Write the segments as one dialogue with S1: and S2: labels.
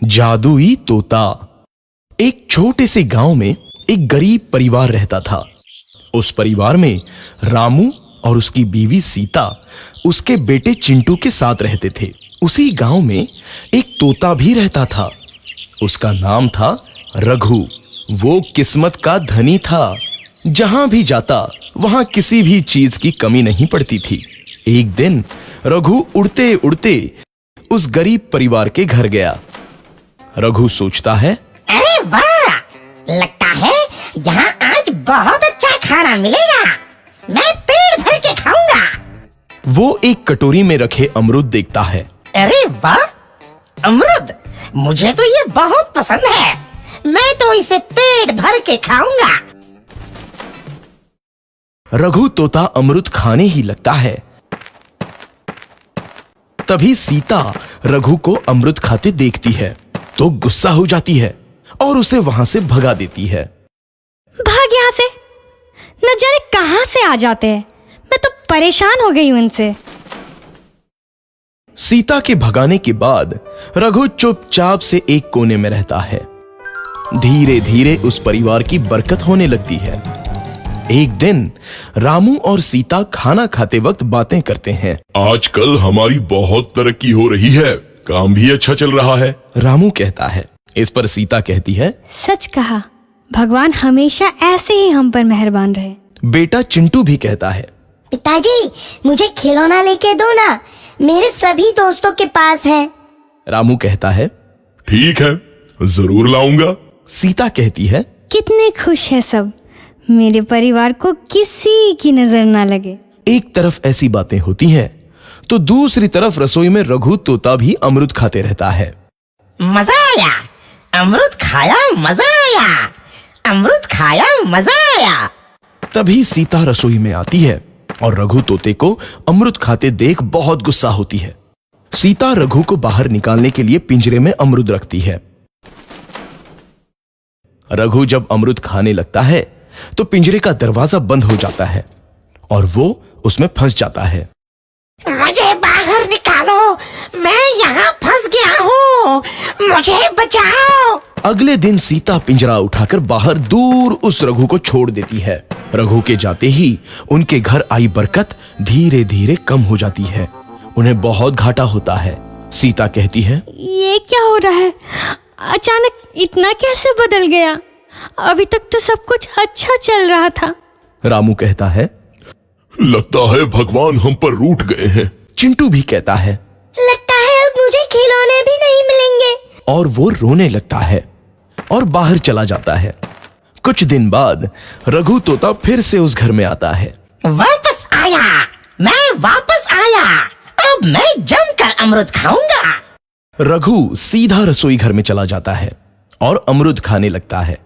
S1: जादुई तोता। एक छोटे से गांव में एक गरीब परिवार रहता था। उस परिवार में रामू और उसकी बीवी सीता उसके बेटे चिंटू के साथ रहते थे। उसी गांव में एक तोता भी रहता था। उसका नाम था रघु। वो किस्मत का धनी था। जहां भी जाता वहां किसी भी चीज की कमी नहीं पड़ती थी। एक दिन रघु उड़ते उड़ते उस गरीब परिवार के घर गया। रघु सोचता है,
S2: अरे वाह, लगता है यहाँ आज बहुत अच्छा खाना मिलेगा। मैं पेट भर के खाऊंगा।
S1: वो एक कटोरी में रखे अमरूद देखता है।
S2: अरे वाह, अमरूद मुझे तो ये बहुत पसंद है। मैं तो इसे पेट भर के खाऊंगा।
S1: रघु तोता अमरूद खाने ही लगता है। तभी सीता रघु को अमरूद खाते देखती है तो गुस्सा हो जाती है और उसे वहां से भगा देती है।
S3: भाग यहाँ से, न जाने कहां से आ जाते हैं। मैं तो परेशान हो गई हूं इनसे।
S1: सीता के भगाने के बाद रघु चुपचाप से एक कोने में रहता है। धीरे धीरे उस परिवार की बरकत होने लगती है। एक दिन रामू और सीता खाना खाते वक्त बातें करते हैं।
S4: आजकल हमारी बहुत तरक्की हो रही है, काम भी अच्छा चल रहा है।
S1: रामू कहता है। इस पर सीता कहती है,
S3: सच कहा, भगवान हमेशा ऐसे ही हम पर मेहरबान रहे।
S1: बेटा चिंटू भी कहता है,
S5: पिताजी मुझे खिलौना लेके दो ना, मेरे सभी दोस्तों के पास है।
S1: रामू कहता है,
S4: ठीक है, जरूर लाऊंगा।
S1: सीता कहती है,
S3: कितने खुश है सब, मेरे परिवार को किसी की नजर ना लगे।
S1: एक तरफ ऐसी बातें होती हैं तो दूसरी तरफ रसोई में रघु तोता भी अमरूद खाते रहता है।
S2: मजा आया, अमरूद खाया, मजा आया, अमरूद खाया, मजा आया।
S1: तभी सीता रसोई में आती है और रघु तोते को अमरूद खाते देख बहुत गुस्सा होती है। सीता रघु को बाहर निकालने के लिए पिंजरे में अमरूद रखती है। रघु जब अमरूद खाने लगता है तो पिंजरे का दरवाजा बंद हो जाता है और वो उसमें फंस जाता है।
S2: मुझे बाहर निकालो, मैं यहाँ फंस गया हूँ, मुझे बचाओ।
S1: अगले दिन सीता पिंजरा उठाकर बाहर दूर उस रघु को छोड़ देती है। रघु के जाते ही उनके घर आई बरकत धीरे धीरे कम हो जाती है। उन्हें बहुत घाटा होता है। सीता कहती है,
S3: ये क्या हो रहा है, अचानक इतना कैसे बदल गया? अभी तक तो सब कुछ अच्छा चल रहा था।
S1: रामू कहता है,
S4: लगता है भगवान हम पर रूठ गए हैं।
S1: चिंटू भी कहता है,
S5: लगता है अब मुझे खिलौने भी नहीं मिलेंगे।
S1: और वो रोने लगता है और बाहर चला जाता है। कुछ दिन बाद रघु तोता फिर से उस घर में आता है।
S2: वापस आया, मैं वापस आया, अब मैं जमकर अमरूद खाऊंगा।
S1: रघु सीधा रसोई घर में चला जाता है और अमरूद खाने लगता है।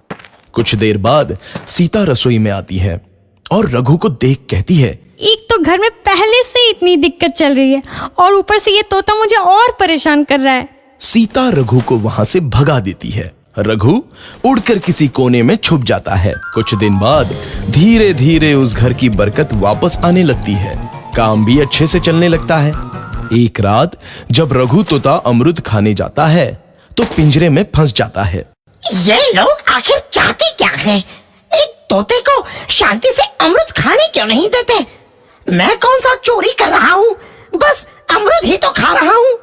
S1: कुछ देर बाद सीता रसोई में आती है और रघु को देख कहती है,
S3: एक तो घर में पहले से इतनी दिक्कत चल रही है और ऊपर से ये तोता मुझे और परेशान कर रहा है।
S1: सीता रघु को वहां से भगा देती है। रघु उड़कर किसी कोने में छुप जाता है। कुछ दिन बाद धीरे धीरे उस घर की बरकत वापस आने लगती है। काम भी अच्छे से चलने लगता है। एक रात जब रघु तोता अमरूद खाने जाता है तो पिंजरे में फंस जाता है।
S2: ये लोग आखिर चाहते क्या हैं? एक तोते को शांति से अमरूद खाने क्यों नहीं देते? मैं कौन सा चोरी कर रहा हूँ? बस अमरूद ही तो खा रहा हूँ।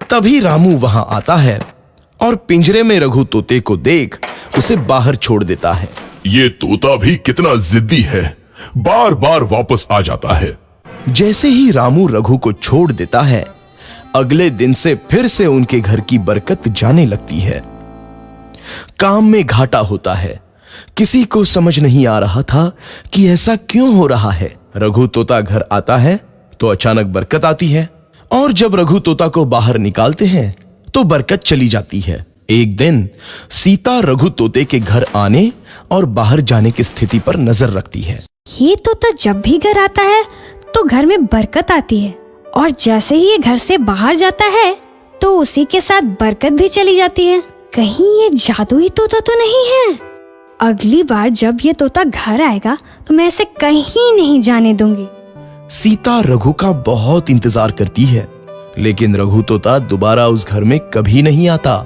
S1: तभी रामू वहां आता है और पिंजरे में रघु तोते को देख उसे बाहर छोड़ देता है।
S4: ये तोता भी कितना जिद्दी है, बार बार वापस आ जाता है।
S1: जैसे ही रामू रघु को छोड़ देता है, अगले दिन से फिर से उनके घर की बरकत जाने लगती है। काम में घाटा होता है। किसी को समझ नहीं आ रहा था कि ऐसा क्यों हो रहा है। रघु तोता घर आता है तो अचानक बरकत आती है और जब रघु तोता को बाहर निकालते हैं तो बरकत चली जाती है। एक दिन सीता रघु तोते के घर आने और बाहर जाने की स्थिति पर नजर रखती है।
S3: ये तोता जब भी घर आता है तो घर में बरकत आती है और जैसे ही ये घर से बाहर जाता है तो उसी के साथ बरकत भी चली जाती है। कहीं ये जादुई तोता तो नहीं है? अगली बार जब ये तोता घर आएगा तो मैं इसे कहीं नहीं जाने दूंगी।
S1: सीता रघु का बहुत इंतजार करती है, लेकिन रघु तोता दोबारा उस घर में कभी नहीं आता।